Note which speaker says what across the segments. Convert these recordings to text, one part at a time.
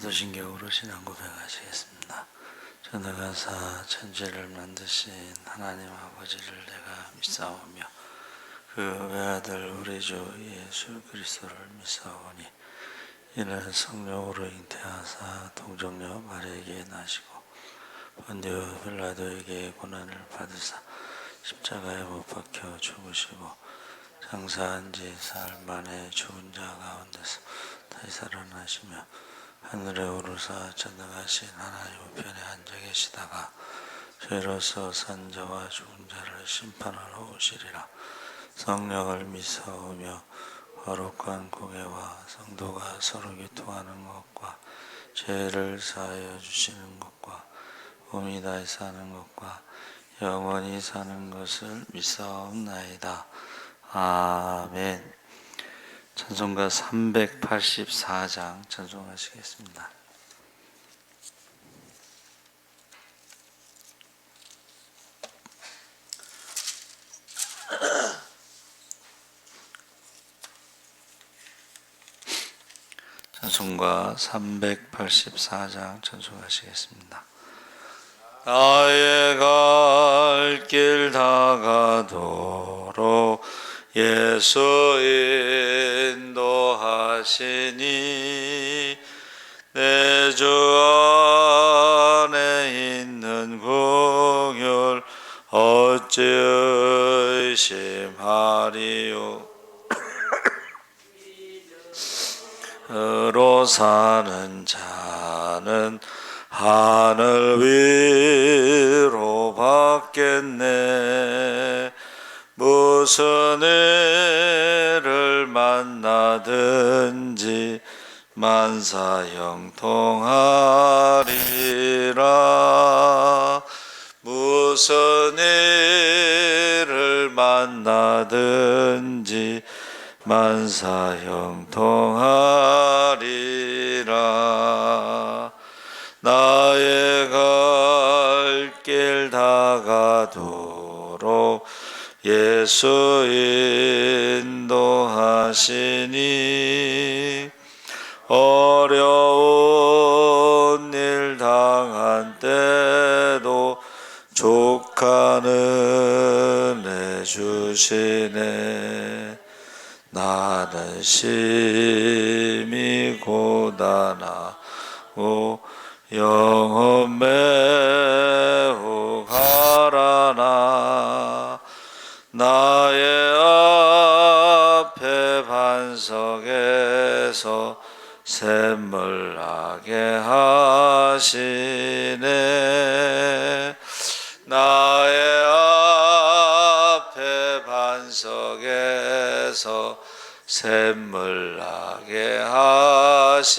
Speaker 1: 사도신경으로 신앙 고백하시겠습니다. 전능하사 천지를 만드신 하나님 아버지를 내가 믿사오며 그 외아들 우리 주 예수 그리스도를 믿사오니 이는 성령으로 잉태하사 동정녀 마리아에게 나시고 본디오 빌라도에게 고난을 받으사 십자가에 못 박혀 죽으시고 장사한 지 사흘 만에 죽은 자 가운데서 다시 살아나시며 하늘에 오르사 전능하신 하나님 우편에 앉아 계시다가 죄로서 산 자와 죽은 자를 심판하러 오시리라. 성령을 믿사오며 거룩한 공예와 성도가 서로 교통하는 것과 죄를 사하여 주시는 것과 몸이 다시 사는 것과 영원히 사는 것을 믿사옵나이다. 아멘. 찬송가 384장 찬송하시겠습니다. 찬송가 384장 찬송하시겠습니다. 나의 갈 길 다가도록 예수 인도하시니 내 주 안에 있는 긍휼 어찌 의심하리요. 으로 사는 자는 하늘 위로 받겠네. 무슨 일을 만나든지 만사 형통하리라. 무슨 일을 만나든지 만사 형통하리라. 나의 갈 길 다가도록 예수 인도하시니 어려운 일 당한 때도 족하는 애 주시네. 나는 심히 고단하고 영혼 매우 가라나. 나의 앞에 반석에서 샘물 나게 하시네. 나의 앞에 반석에서 샘물 나게 하시네.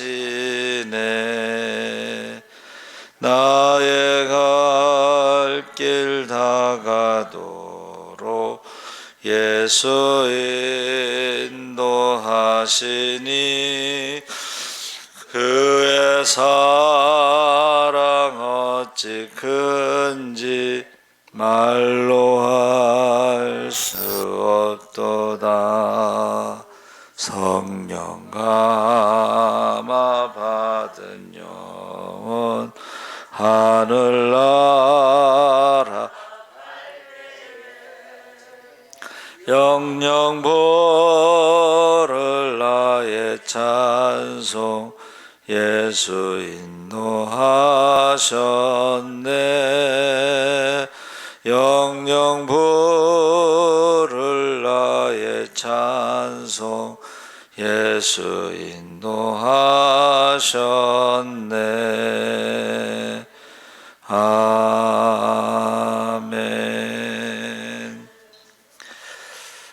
Speaker 1: 나의 갈 길 다가도록 예수 인도하시니 그의 사랑 어찌 큰지 말로 할 수 없도다. 성령 감화 받은 영혼 하늘나라 영영 보를 나의 찬송 예수 인도하셨네. 영영 부를 나의 찬송 예수 인도하셨네. 아멘.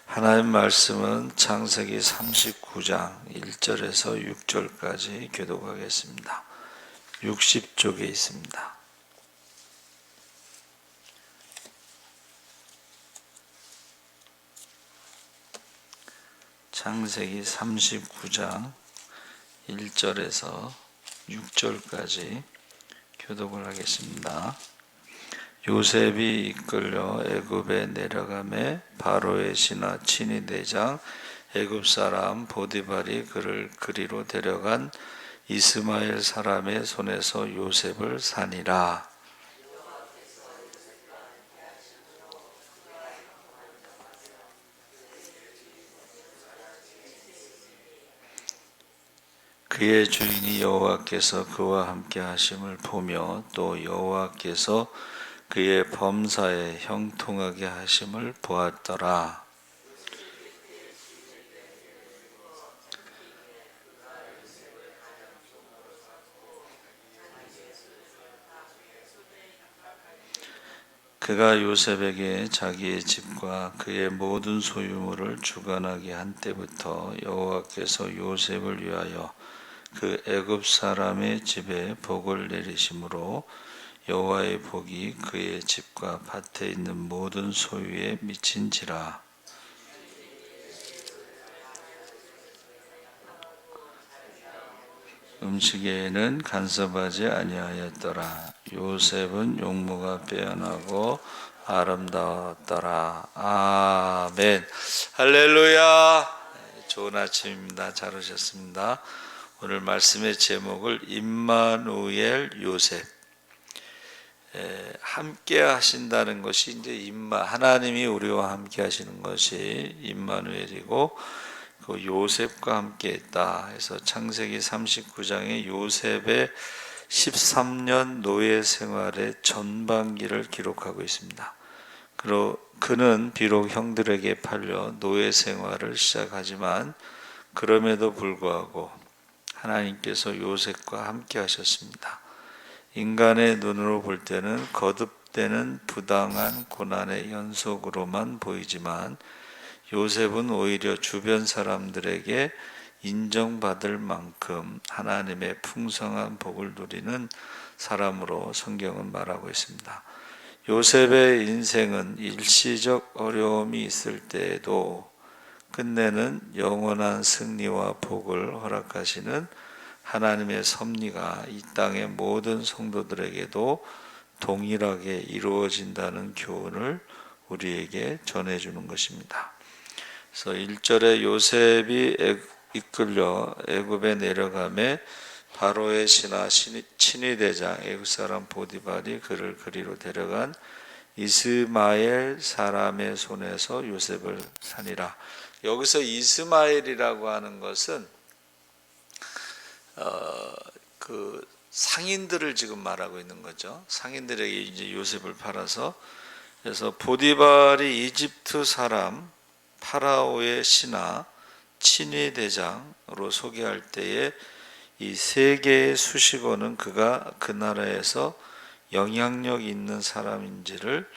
Speaker 1: 하나님 말씀은 창세기 39장 1절에서 6절까지 교독하겠습니다. 60쪽에 있습니다. 창세기 39장 1절에서 6절까지 교독을 하겠습니다. 요셉이 이끌려 애굽에 내려가매 바로의 신하 친위 대장 애굽 사람 보디발이 그를 그리로 데려간 이스마엘 사람의 손에서 요셉을 사니라. 그의 주인이 여호와께서 그와 함께 하심을 보며 또 여호와께서 그의 범사에 형통하게 하심을 보았더라. 그가 요셉에게 자기의 집과 그의 모든 소유물을 주관하게 한 때부터 여호와께서 요셉을 위하여 그 애굽 사람의 집에 복을 내리심으로 여호와의 복이 그의 집과 밭에 있는 모든 소유에 미친지라. 음식에는 간섭하지 아니하였더라. 요셉은 용모가 빼어나고 아름다웠더라. 아멘. 할렐루야. 좋은 아침입니다. 잘 오셨습니다. 오늘 말씀의 제목을 임마누엘 요셉, 함께 하신다는 것이 이제 하나님이 우리와 함께 하시는 것이 임마누엘이고, 그 요셉과 함께 했다 해서 창세기 39장에 요셉의 13년 노예 생활의 전반기를 기록하고 있습니다. 그는 비록 형들에게 팔려 노예 생활을 시작하지만 그럼에도 불구하고 하나님께서 요셉과 함께 하셨습니다. 인간의 눈으로 볼 때는 거듭되는 부당한 고난의 연속으로만 보이지만 요셉은 오히려 주변 사람들에게 인정받을 만큼 하나님의 풍성한 복을 누리는 사람으로 성경은 말하고 있습니다. 요셉의 인생은 일시적 어려움이 있을 때에도 끝내는 영원한 승리와 복을 허락하시는 하나님의 섭리가 이 땅의 모든 성도들에게도 동일하게 이루어진다는 교훈을 우리에게 전해주는 것입니다. 그래서 1절에 요셉이 이끌려 애굽에 내려가매 바로의 신하 친위대장 애굽 사람 보디발이 그를 그리로 데려간 이스마엘 사람의 손에서 요셉을 사니라. 여기서 이스마엘이라고 하는 것은 그 상인들을 지금 말하고 있는 거죠. 상인들에게 이제 요셉을 팔아서, 그래서 보디발이 이집트 사람 파라오의 신하 친위 대장으로 소개할 때에 이 세 개의 수식어는 그가 그 나라에서 영향력 있는 사람인지를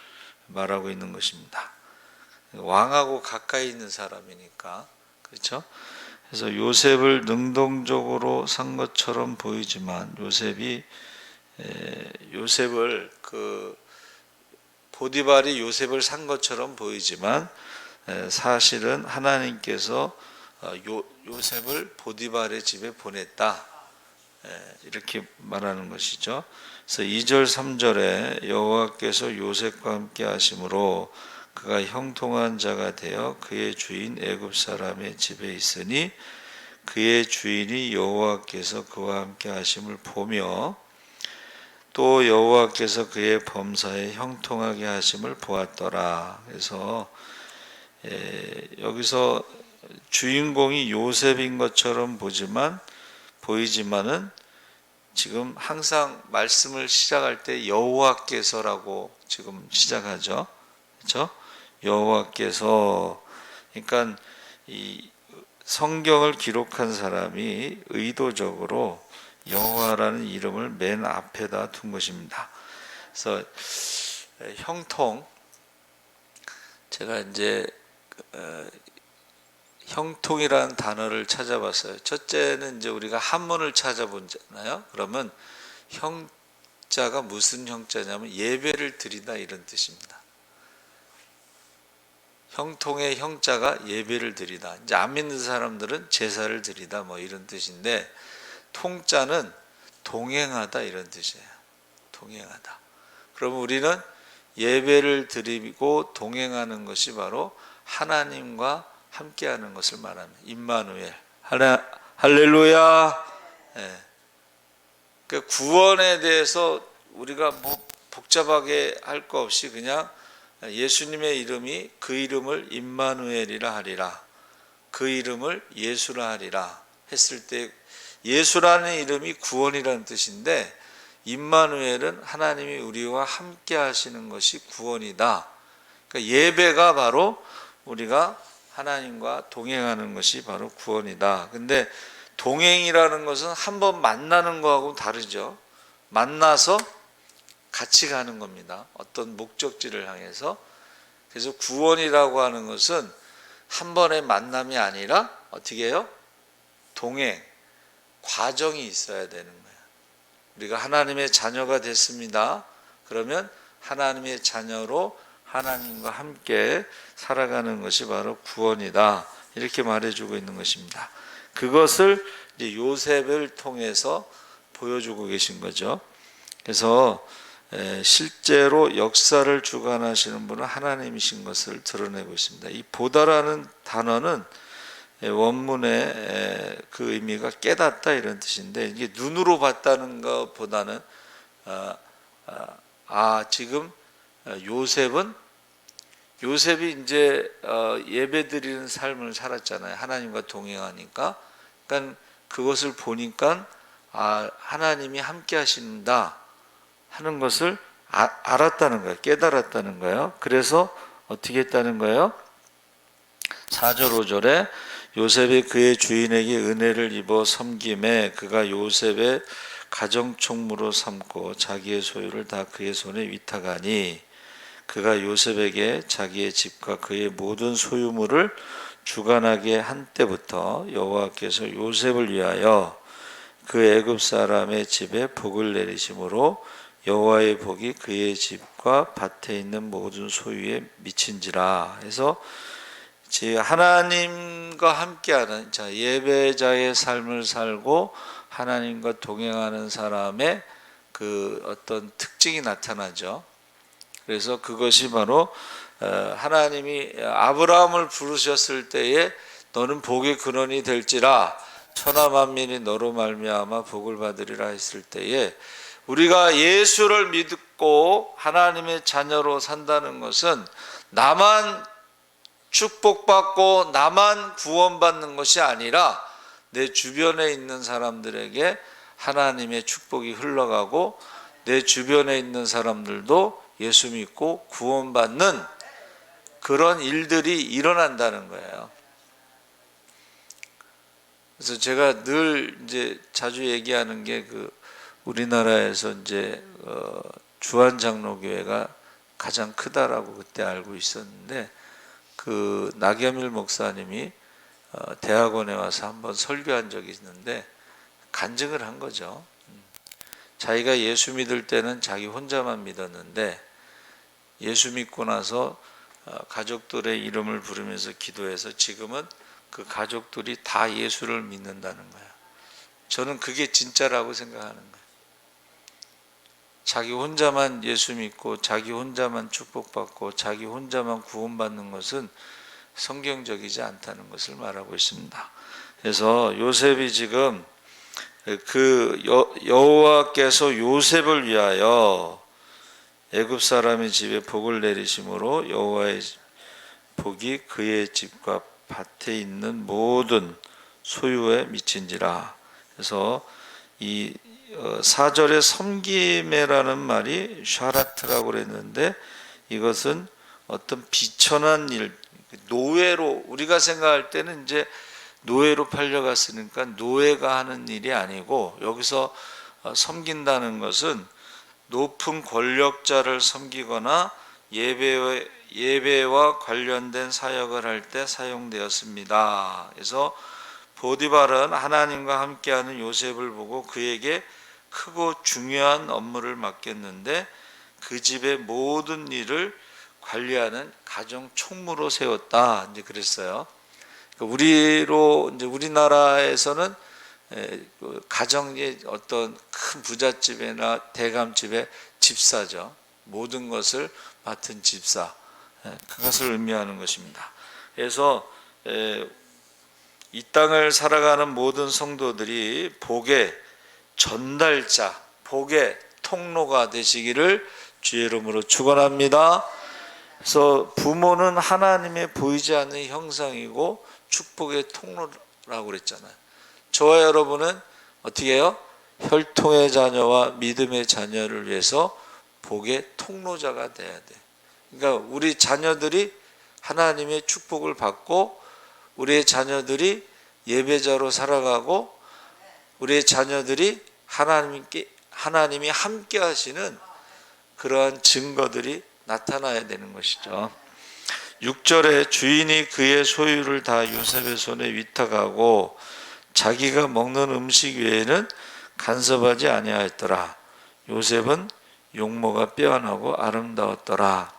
Speaker 1: 말하고 있는 것입니다. 왕하고 가까이 있는 사람이니까, 그렇죠? 그래서 요셉을 능동적으로 산 것처럼 보이지만 요셉을 보디발이 요셉을 산 것처럼 보이지만 사실은 하나님께서 요셉을 보디발의 집에 보냈다, 이렇게 말하는 것이죠. 그래서 2절 3절에 여호와께서 요셉과 함께 하심으로 그가 형통한 자가 되어 그의 주인 애굽 사람의 집에 있으니 그의 주인이 여호와께서 그와 함께 하심을 보며 또 여호와께서 그의 범사에 형통하게 하심을 보았더라. 그래서 여기서 주인공이 요셉인 것처럼 보이지만은 지금 항상 말씀을 시작할 때 여호와께서라고 지금 시작하죠. 그렇죠? 여호와께서, 그러니까 이 성경을 기록한 사람이 의도적으로 여호와라는 이름을 맨 앞에다 둔 것입니다. 그래서 형통, 제가 이제 형통이라는 단어를 찾아봤어요. 첫째는 이제 우리가 한문을 찾아보잖아요. 그러면 형자가 무슨 형자냐면 예배를 드리다 이런 뜻입니다. 형통의 형자가 예배를 드리다. 이제 안 믿는 사람들은 제사를 드리다 뭐 이런 뜻인데, 통자는 동행하다 이런 뜻이에요. 동행하다. 그러면 우리는 예배를 드리고 동행하는 것이 바로 하나님과 함께하는 것을 말합니다. 임마누엘. 할렐루야. 네. 그 구원에 대해서 우리가 뭐 복잡하게 할 거 없이 그냥 예수님의 이름이 그 이름을 임마누엘이라 하리라, 그 이름을 예수라 하리라 했을 때, 예수라는 이름이 구원이라는 뜻인데 임마누엘은 하나님이 우리와 함께 하시는 것이 구원이다. 그러니까 예배가 바로 우리가 하나님과 동행하는 것이 바로 구원이다. 근데 동행이라는 것은 한번 만나는 거하고 다르죠. 만나서 같이 가는 겁니다. 어떤 목적지를 향해서. 그래서 구원이라고 하는 것은 한 번의 만남이 아니라 어떻게 해요? 동행, 과정이 있어야 되는 거예요. 우리가 하나님의 자녀가 됐습니다. 그러면 하나님의 자녀로 하나님과 함께 살아가는 것이 바로 구원이다. 이렇게 말해주고 있는 것입니다. 그것을 이제 요셉을 통해서 보여주고 계신 거죠. 그래서 실제로 역사를 주관하시는 분은 하나님이신 것을 드러내고 있습니다. 이 보다라는 단어는 원문의 그 의미가 깨닫다 이런 뜻인데, 이게 눈으로 봤다는 것보다는 지금 요셉이 이제 예배드리는 삶을 살았잖아요. 하나님과 동행하니까. 그러니까 그것을 보니까 하나님이 함께 하신다 하는 것을 알았다는 거예요. 깨달았다는 거예요. 그래서 어떻게 했다는 거예요? 4절 5절에 요셉이 그의 주인에게 은혜를 입어 섬김에 그가 요셉의 가정총무로 삼고 자기의 소유를 다 그의 손에 위탁하니 그가 요셉에게 자기의 집과 그의 모든 소유물을 주관하게 한 때부터 여호와께서 요셉을 위하여 그 애굽 사람의 집에 복을 내리심으로 여호와의 복이 그의 집과 밭에 있는 모든 소유에 미친지라. 해서 하나님과 함께하는 예배자의 삶을 살고 하나님과 동행하는 사람의 그 어떤 특징이 나타나죠. 그래서 그것이 바로 하나님이 아브라함을 부르셨을 때에 너는 복의 근원이 될지라 천하 만민이 너로 말미암아 복을 받으리라 했을 때에, 우리가 예수를 믿고 하나님의 자녀로 산다는 것은 나만 축복받고 나만 구원받는 것이 아니라 내 주변에 있는 사람들에게 하나님의 축복이 흘러가고 내 주변에 있는 사람들도 예수 믿고 구원받는 그런 일들이 일어난다는 거예요. 그래서 제가 늘 이제 자주 얘기하는 게 우리나라에서 이제 주한장로교회가 가장 크다라고 그때 알고 있었는데, 그 나겸일 목사님이 대학원에 와서 한번 설교한 적이 있는데 간증을 한 거죠. 자기가 예수 믿을 때는 자기 혼자만 믿었는데 예수 믿고 나서 가족들의 이름을 부르면서 기도해서 지금은 그 가족들이 다 예수를 믿는다는 거예요. 저는 그게 진짜라고 생각하는 거예요. 자기 혼자만 예수 믿고 자기 혼자만 축복받고 자기 혼자만 구원받는 것은 성경적이지 않다는 것을 말하고 있습니다. 그래서 요셉이 지금 여호와께서 요셉을 위하여 애굽 사람의 집에 복을 내리심으로 여호와의 복이 그의 집과 밭에 있는 모든 소유에 미친지라. 그래서 이 4절에 섬김이라는 말이 샤라트라고 그랬는데, 이것은 어떤 비천한 일, 노예로, 우리가 생각할 때는 이제 노예로 팔려갔으니까 노예가 하는 일이 아니고, 여기서 섬긴다는 것은 높은 권력자를 섬기거나 예배와 관련된 사역을 할 때 사용되었습니다. 그래서 보디발은 하나님과 함께하는 요셉을 보고 그에게 크고 중요한 업무를 맡겼는데 그 집의 모든 일을 관리하는 가정 총무로 세웠다. 이제 그랬어요. 우리나라에서는 가정의 어떤 큰 부잣집이나 대감집의 집사죠. 모든 것을 맡은 집사, 그것을 의미하는 것입니다. 그래서 이 땅을 살아가는 모든 성도들이 복의 전달자, 복의 통로가 되시기를 주의 이름으로 축원합니다. 그래서 부모는 하나님의 보이지 않는 형상이고 축복의 통로라고 그랬잖아요. 저와 여러분은 어떻게 해요? 혈통의 자녀와 믿음의 자녀를 위해서 복의 통로자가 돼야 돼. 그러니까 우리 자녀들이 하나님의 축복을 받고 우리의 자녀들이 예배자로 살아가고 우리의 자녀들이 하나님이 함께 하시는 그러한 증거들이 나타나야 되는 것이죠. 6절에 주인이 그의 소유를 다 요셉의 손에 위탁하고 자기가 먹는 음식 외에는 간섭하지 아니하였더라. 요셉은 용모가 빼어나고 아름다웠더라.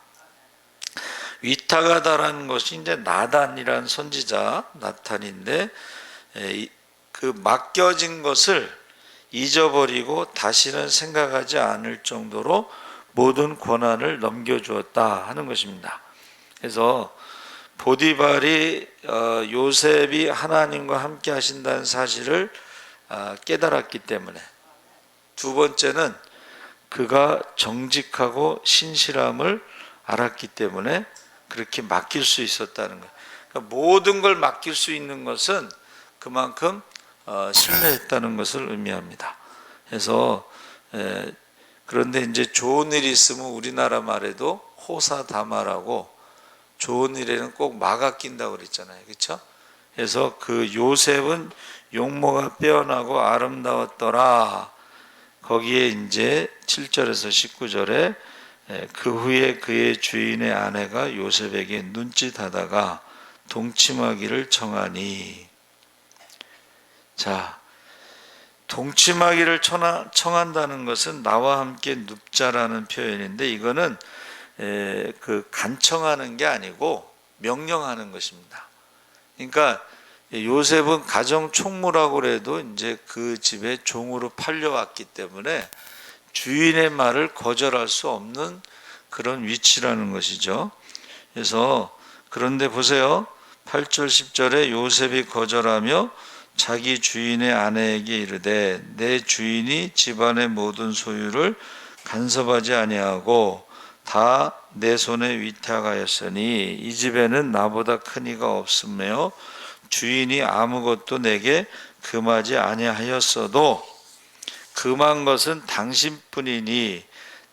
Speaker 1: 위탁하다라는 것이 이제 나단이라는 선지자 나탄인데, 그 맡겨진 것을 잊어버리고 다시는 생각하지 않을 정도로 모든 권한을 넘겨주었다 하는 것입니다. 그래서 보디발이 요셉이 하나님과 함께 하신다는 사실을 깨달았기 때문에, 두 번째는 그가 정직하고 신실함을 알았기 때문에 그렇게 맡길 수 있었다는 거예요. 그러니까 모든 걸 맡길 수 있는 것은 그만큼 신뢰했다는 것을 의미합니다. 그래서 그런데 이제 좋은 일이 있으면 우리나라 말에도 호사다마라고, 좋은 일에는 꼭 마가 낀다고 그랬잖아요. 그렇죠? 그래서 그 요셉은 용모가 빼어나고 아름다웠더라. 거기에 이제 7절에서 19절에 그 후에 그의 주인의 아내가 요셉에게 눈짓하다가 동침하기를 청하니. 자, 동침하기를 청한다는 것은 나와 함께 눕자라는 표현인데, 이거는 그 간청하는 게 아니고 명령하는 것입니다. 그러니까 요셉은 가정 총무라고 해도 이제 그 집에 종으로 팔려왔기 때문에 주인의 말을 거절할 수 없는 그런 위치라는 것이죠. 그래서 그런데 보세요. 8절 10절에 요셉이 거절하며 자기 주인의 아내에게 이르되 내 주인이 집안의 모든 소유를 간섭하지 아니하고 다 내 손에 위탁하였으니 이 집에는 나보다 큰 이가 없으며 주인이 아무것도 내게 금하지 아니하였어도 금한 것은 당신뿐이니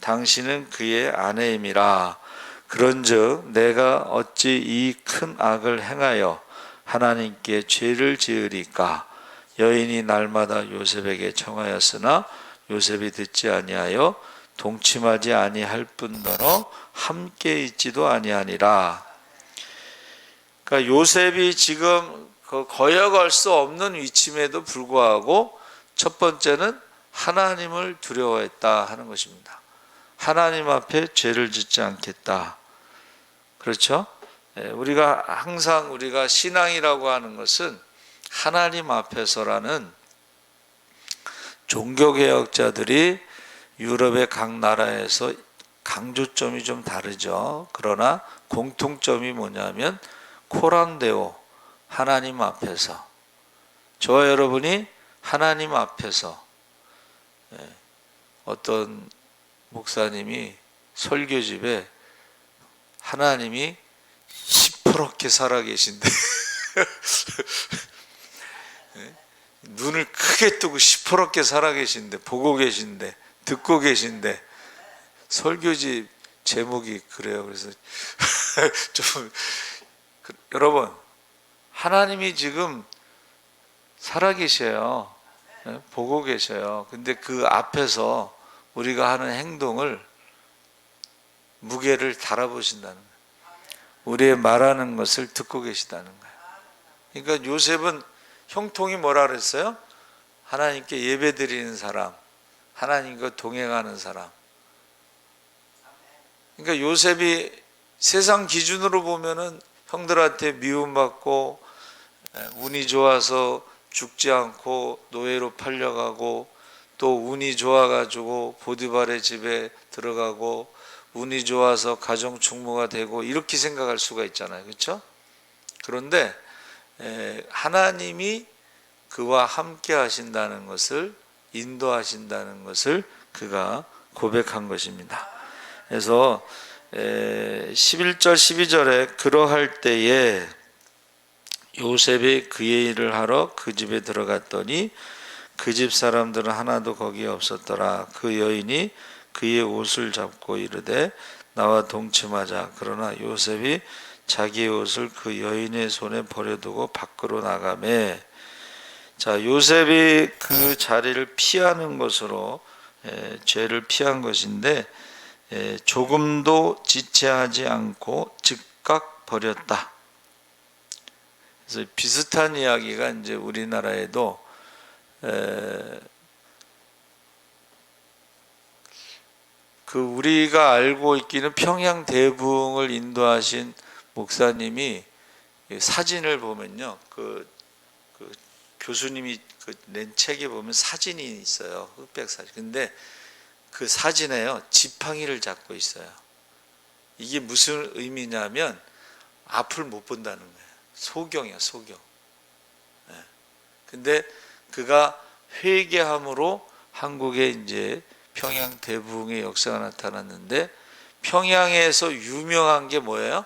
Speaker 1: 당신은 그의 아내임이라. 그런즉 내가 어찌 이 큰 악을 행하여 하나님께 죄를 지으리까. 여인이 날마다 요셉에게 청하였으나 요셉이 듣지 아니하여 동침하지 아니할 뿐더러 함께 있지도 아니하니라. 그러니까 요셉이 지금 거역할 수 없는 위치임에도 불구하고 첫 번째는 하나님을 두려워했다 하는 것입니다. 하나님 앞에 죄를 짓지 않겠다. 그렇죠? 우리가 항상 우리가 신앙이라고 하는 것은 하나님 앞에서라는, 종교개혁자들이 유럽의 각 나라에서 강조점이 좀 다르죠. 그러나 공통점이 뭐냐면 코란데오, 하나님 앞에서, 저와 여러분이 하나님 앞에서, 어떤 목사님이 설교집에 하나님이 시퍼렇게 살아계신데 눈을 크게 뜨고 시퍼렇게 살아계신데, 보고 계신데, 듣고 계신데, 설교집 제목이 그래요. 그래서 좀 여러분, 하나님이 지금 살아계셔요. 보고 계셔요. 근데 그 앞에서 우리가 하는 행동을, 무게를 달아보신다는 거예요. 우리의 말하는 것을 듣고 계시다는 거예요. 그러니까 요셉은 형통이 뭐라 그랬어요? 하나님께 예배드리는 사람, 하나님과 동행하는 사람. 그러니까 요셉이 세상 기준으로 보면은 형들한테 미움받고 운이 좋아서 죽지 않고 노예로 팔려가고, 또 운이 좋아가지고 보디발의 집에 들어가고, 운이 좋아서 가정 총무가 되고, 이렇게 생각할 수가 있잖아요. 그렇죠? 그런데 하나님이 그와 함께 하신다는 것을 인도하신다는 것을 그가 고백한 것입니다. 그래서 11절 12절에 그러할 때에 요셉이 그의 일을 하러 그 집에 들어갔더니 그 집 사람들은 하나도 거기에 없었더라. 그 여인이 그의 옷을 잡고 이르되 나와 동침하자. 그러나 요셉이 자기의 옷을 그 여인의 손에 버려두고 밖으로 나가매. 자, 요셉이 그 자리를 피하는 것으로 죄를 피한 것인데 조금도 지체하지 않고 즉각 버렸다. 그래서 비슷한 이야기가 이제 우리나라에도 그 우리가 알고 있기는 평양 대붕을 인도하신 목사님이 사진을 보면요, 그 교수님이 낸 책에 보면 사진이 있어요. 흑백 사진. 근데 그 사진에요, 지팡이를 잡고 있어요. 이게 무슨 의미냐면 앞을 못 본다는 거예요. 소경이야, 소경. 근데 그가 회개함으로 한국에 이제 평양 대붕의 역사가 나타났는데, 평양에서 유명한 게 뭐예요?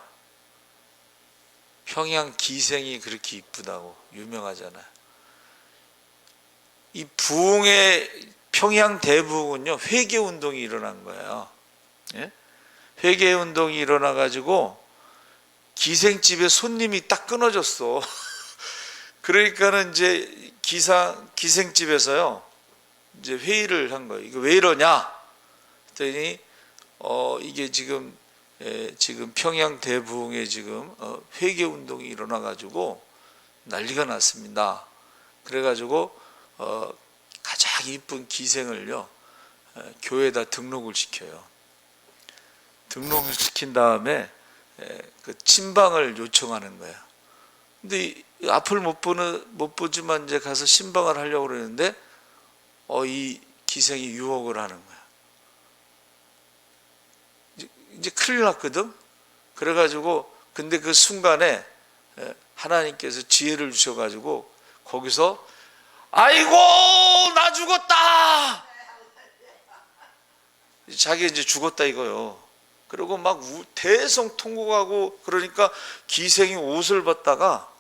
Speaker 1: 평양 기생이 그렇게 이쁘다고 유명하잖아요. 이 부흥의 평양 대붕은요, 회개 운동이 일어난 거예요. 예? 회개 운동이 일어나 가지고 기생집에 손님이 딱 끊어졌어. 그러니까는 이제 기생집에서요, 이제 회의를 한 거예요. 이거 왜 이러냐? 그랬더니 이게 지금 평양 대붕에 지금 회개 운동이 일어나 가지고 난리가 났습니다. 그래 가지고 가장 이쁜 기생을요, 교회에다 등록을 시켜요. 등록을 시킨 다음에 그 친방을 요청하는 거예요. 근데 앞을 못 보지만 이제 가서 신방을 하려고 그러는데 이 기생이 유혹을 하는 거야. 이제 큰일 났거든. 그래가지고 근데 그 순간에 하나님께서 지혜를 주셔가지고 거기서 아이고 나 죽었다. 자기 이제 죽었다 이거요. 그리고 막 대성통곡하고 그러니까 기생이 옷을 벗다가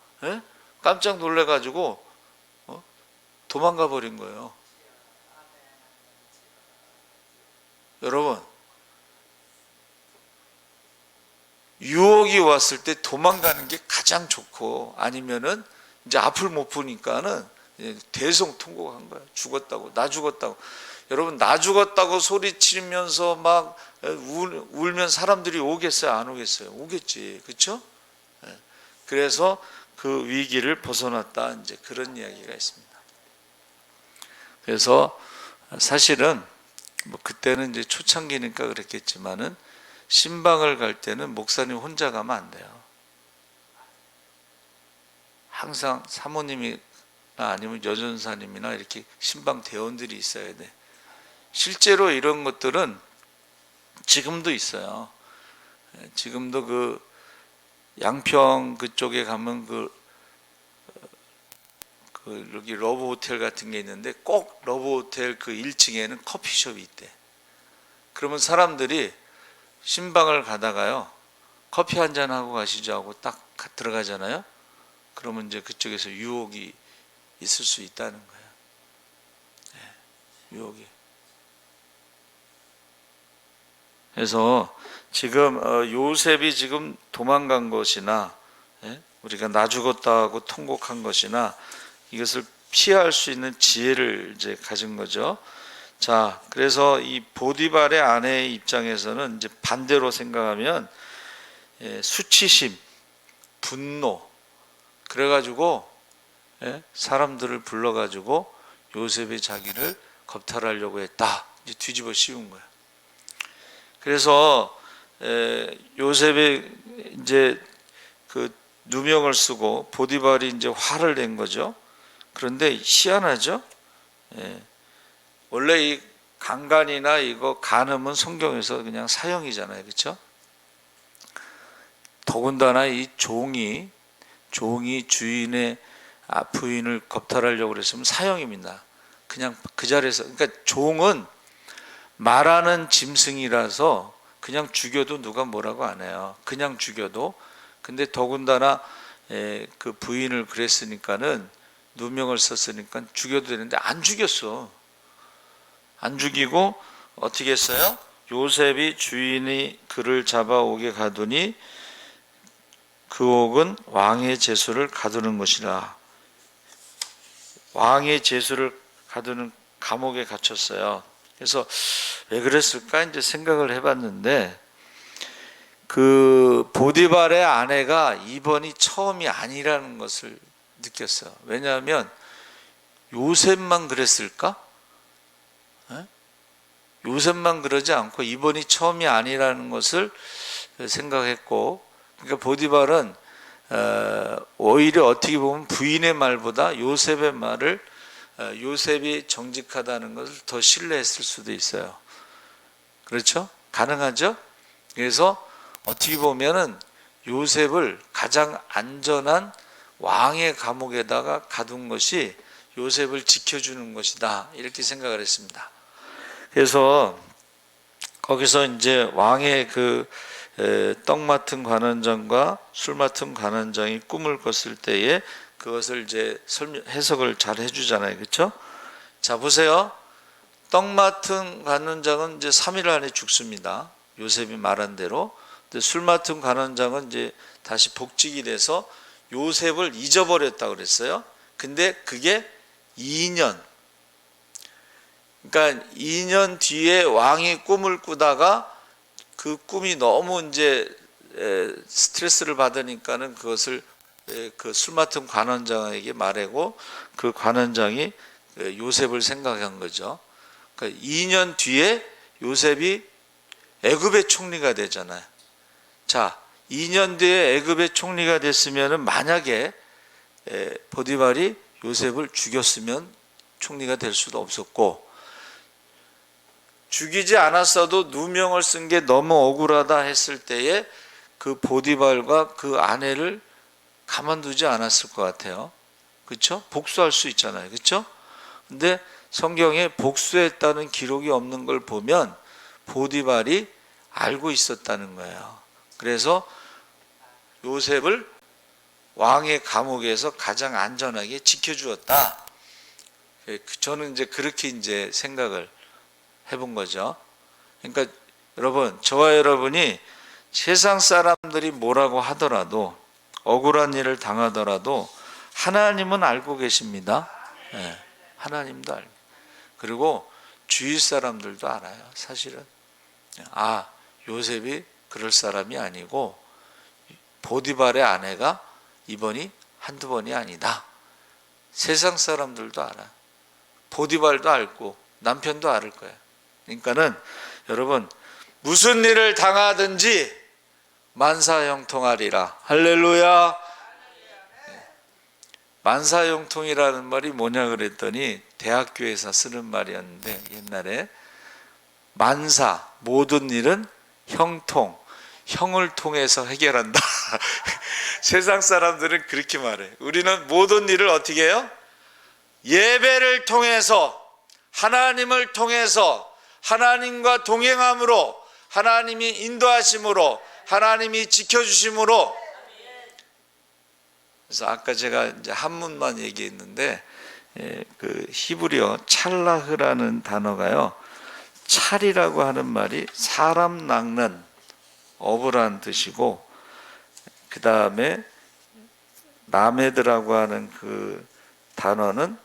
Speaker 1: 깜짝 놀래가지고 도망가 버린 거예요. 여러분, 유혹이 왔을 때 도망가는 게 가장 좋고, 아니면은 이제 앞을 못 보니까는 대성통곡한 거야. 죽었다고, 나 죽었다고. 여러분, 나 죽었다고 소리치면서 막 울면 사람들이 오겠어요, 안 오겠어요? 오겠지, 그렇죠? 그래서 그 위기를 벗어났다, 이제 그런 이야기가 있습니다. 그래서 사실은 뭐 그때는 이제 초창기니까 그랬겠지만은 신방을 갈 때는 목사님 혼자 가면 안 돼요. 항상 사모님이나 아니면 여전사님이나 이렇게 신방 대원들이 있어야 돼. 실제로 이런 것들은 지금도 있어요. 지금도 그 양평 그쪽에 가면 여기 러브 호텔 같은 게 있는데 꼭 러브 호텔 그 1층에는 커피숍이 있대. 그러면 사람들이 신방을 가다가요, 커피 한잔 하고 가시죠 하고 딱 들어가잖아요. 그러면 이제 그쪽에서 유혹이 있을 수 있다는 거예요. 유혹이. 그래서 지금 요셉이 지금 도망간 것이나 우리가 나 죽었다고 통곡한 것이나 이것을 피할 수 있는 지혜를 이제 가진 거죠. 자, 그래서 이 보디발의 아내의 입장에서는 이제 반대로 생각하면 수치심, 분노, 그래가지고 사람들을 불러가지고 요셉이 자기를 겁탈하려고 했다. 이제 뒤집어 씌운 거야. 그래서 요셉이 이제 그 누명을 쓰고 보디발이 이제 화를 낸 거죠. 그런데 희한하죠. 원래 이 강간이나 이거 간음은 성경에서 그냥 사형이잖아요, 그렇죠? 더군다나 이 종이 주인의 부인을 겁탈하려고 그랬으면 사형입니다. 그냥 그 자리에서, 그러니까 종은 말하는 짐승이라서 그냥 죽여도 누가 뭐라고 안 해요. 그냥 죽여도. 근데 더군다나 그 부인을 그랬으니까는 누명을 썼으니까 죽여도 되는데 안 죽였어. 안 죽이고 어떻게 했어요? 요셉이 주인이 그를 잡아오게 가두니 그 옥은 왕의 제수를 가두는 것이라. 왕의 제수를 가두는 감옥에 갇혔어요. 그래서 왜 그랬을까 이제 생각을 해봤는데, 그 보디발의 아내가 이번이 처음이 아니라는 것을 느꼈어요. 왜냐하면 요셉만 그랬을까? 요셉만 그러지 않고 이번이 처음이 아니라는 것을 생각했고, 그러니까 보디발은 오히려 어떻게 보면 부인의 말보다 요셉의 말을, 요셉이 정직하다는 것을 더 신뢰했을 수도 있어요. 그렇죠? 가능하죠? 그래서 어떻게 보면은 요셉을 가장 안전한 왕의 감옥에다가 가둔 것이 요셉을 지켜주는 것이다, 이렇게 생각을 했습니다. 그래서 거기서 이제 왕의 그 떡 맡은 관원장과 술 맡은 관원장이 꿈을 꿨을 때에 그것을 이제 해석을 잘 해주잖아요, 그렇죠? 자, 보세요. 떡 맡은 관원장은 이제 3일 안에 죽습니다. 요셉이 말한 대로. 근데 술 맡은 관원장은 이제 다시 복직이 돼서 요셉을 잊어버렸다고 그랬어요. 근데 그게 2년. 그러니까 2년 뒤에 왕이 꿈을 꾸다가 그 꿈이 너무 이제 스트레스를 받으니까는 그것을 그 술 맡은 관원장에게 말하고, 그 관원장이 요셉을 생각한 거죠. 그러니까 2년 뒤에 요셉이 애굽의 총리가 되잖아요. 자, 2년 뒤에 애굽의 총리가 됐으면은 만약에 보디발이 요셉을 죽였으면 총리가 될 수도 없었고, 죽이지 않았어도 누명을 쓴 게 너무 억울하다 했을 때에 그 보디발과 그 아내를 가만두지 않았을 것 같아요. 그렇죠? 복수할 수 있잖아요. 그렇죠? 근데 성경에 복수했다는 기록이 없는 걸 보면 보디발이 알고 있었다는 거예요. 그래서 요셉을 왕의 감옥에서 가장 안전하게 지켜주었다. 저는 이제 그렇게 이제 생각을 해본 거죠. 그러니까 여러분, 저와 여러분이 세상 사람들이 뭐라고 하더라도, 억울한 일을 당하더라도 하나님은 알고 계십니다. 네, 하나님도 알고, 그리고 주위 사람들도 알아요. 사실은 요셉이 그럴 사람이 아니고 보디발의 아내가 이번이 한두 번이 아니다. 세상 사람들도 알아요. 보디발도 알고 남편도 알을 거예요. 그러니까는 여러분, 무슨 일을 당하든지 만사형통하리라. 할렐루야. 만사형통이라는 말이 뭐냐 그랬더니 대학교에서 쓰는 말이었는데, 옛날에 만사, 모든 일은 형통, 형을 통해서 해결한다. 세상 사람들은 그렇게 말해. 우리는 모든 일을 어떻게 해요? 예배를 통해서, 하나님을 통해서, 하나님과 동행함으로, 하나님이 인도하심으로, 하나님이 지켜주심으로. 그래서 아까 제가 이제 한문만 얘기했는데, 그 히브리어 찰라흐라는 단어가요, 찰이라고 하는 말이 사람 낚는 어부라는 뜻이고, 그 다음에 라메드라고 하는 그 단어는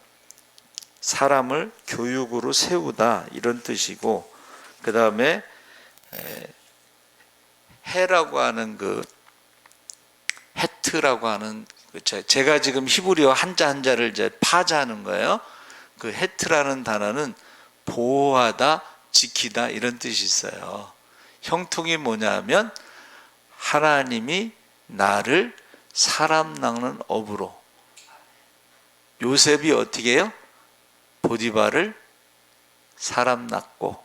Speaker 1: 사람을 교육으로 세우다, 이런 뜻이고, 그 다음에 해라고 하는 그 헤트라고 하는, 제가 지금 히브리어 한자 한자를 이제 파자하는 거예요. 그 헤트라는 단어는 보호하다, 지키다, 이런 뜻이 있어요. 형통이 뭐냐면 하나님이 나를 사람 낚는 업으로, 요셉이 어떻게 해요? 보디발을 사람 낚고,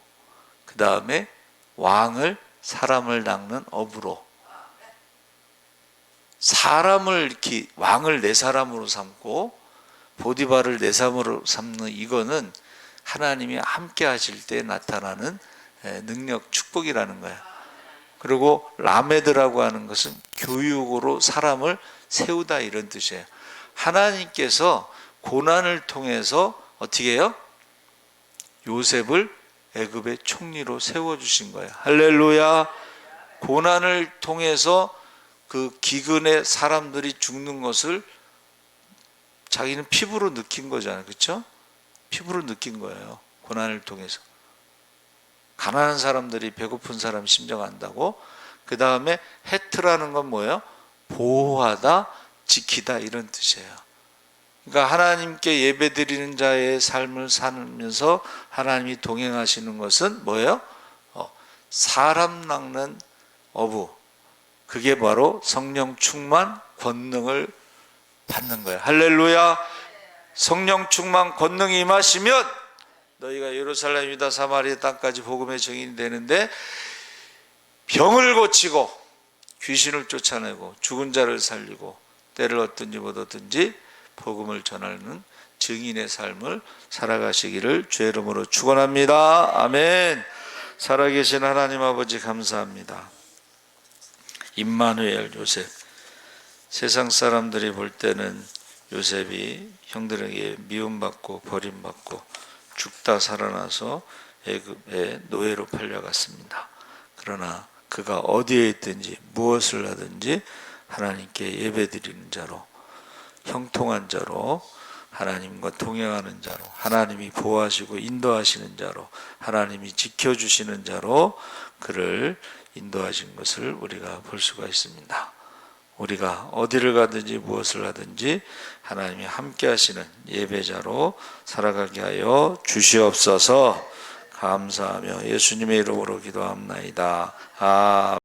Speaker 1: 그 다음에 왕을 사람을 낚는 업으로, 사람을 이렇게 왕을 내 사람으로 삼고 보디발을 내 사람으로 삼는, 이거는 하나님이 함께 하실 때 나타나는 능력, 축복이라는 거예요. 그리고 라메드라고 하는 것은 교육으로 사람을 세우다 이런 뜻이에요. 하나님께서 고난을 통해서 어떻게 해요? 요셉을 애굽의 총리로 세워주신 거예요. 할렐루야. 고난을 통해서 그 기근에 사람들이 죽는 것을 자기는 피부로 느낀 거잖아요. 그렇죠? 피부로 느낀 거예요. 고난을 통해서. 가난한 사람들이 배고픈 사람 심정 안다고. 그 다음에 헤트라는 건 뭐예요? 보호하다, 지키다 이런 뜻이에요. 그러니까 하나님께 예배드리는 자의 삶을 살면서 하나님이 동행하시는 것은 뭐예요? 사람 낚는 어부. 그게 바로 성령 충만 권능을 받는 거예요. 할렐루야. 성령 충만 권능이 임하시면 너희가 예루살렘 유다 사마리아 땅까지 복음의 증인이 되는데 병을 고치고 귀신을 쫓아내고 죽은 자를 살리고 때를 얻든지 못 얻든지 복음을 전하는 증인의 삶을 살아가시기를 주의 이름으로 축원합니다. 아멘. 살아계신 하나님 아버지 감사합니다. 임마누엘 요셉. 세상 사람들이 볼 때는 요셉이 형들에게 미움받고 버림받고 죽다 살아나서 애굽의 노예로 팔려갔습니다. 그러나 그가 어디에 있든지 무엇을 하든지 하나님께 예배드리는 자로, 형통한 자로, 하나님과 동행하는 자로, 하나님이 보호하시고 인도하시는 자로, 하나님이 지켜주시는 자로 그를 인도하신 것을 우리가 볼 수가 있습니다. 우리가 어디를 가든지 무엇을 하든지 하나님이 함께 하시는 예배자로 살아가게 하여 주시옵소서. 감사하며 예수님의 이름으로 기도합나이다. 아멘.